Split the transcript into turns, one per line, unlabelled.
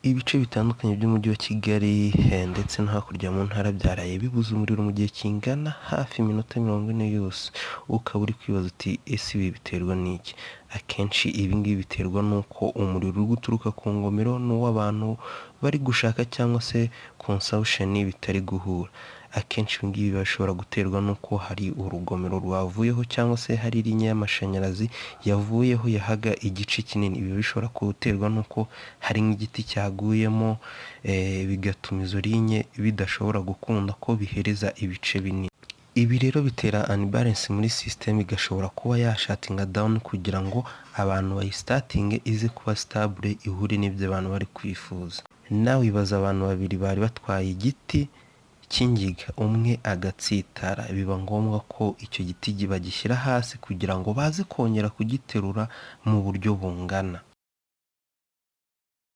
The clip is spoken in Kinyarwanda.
Ibice bitandukanye by'umujyi wa Kigali ndetse no hakurya mu ntara byaraye bibuze umuriro mu gihe kingana hafi iminota 40 yose. Ukaba uri kwibaza uti ese ibi biterwa n'iki? Akenshi ibi ngibi biterwa n'uko umuriro uri guturuka ku ngomero n'uw'abantu bari gushaka cyangwa se consumption bitari guhura. Akenshi ibi ngibi bashobora guterwa n'uko hari urugomero rwavuyeho cyangwa se hari linya y'amashanyarazi yavuyeho yahaga igice kinini. Ibi bishobora guterwa n'uko hari nk'igiti cyaguyemo bigatuma izo linye bidashobora gukunda ko bihereza ibice binini. Ibi rero bitera unbalance muri system, igashobora kuba yashatinga down kugira ngo abantu bayistatinge ize kuba stable ihure n'ibyo abantu bari kwifuza. Nawe ibaza abantu babiri bari batwaye igiti cy'ingiga, umwe agatsitara, biba ngombwa ko icyo giti bagishyira hasi kugira ngo baze kongera kugiterura mu buryo bungana.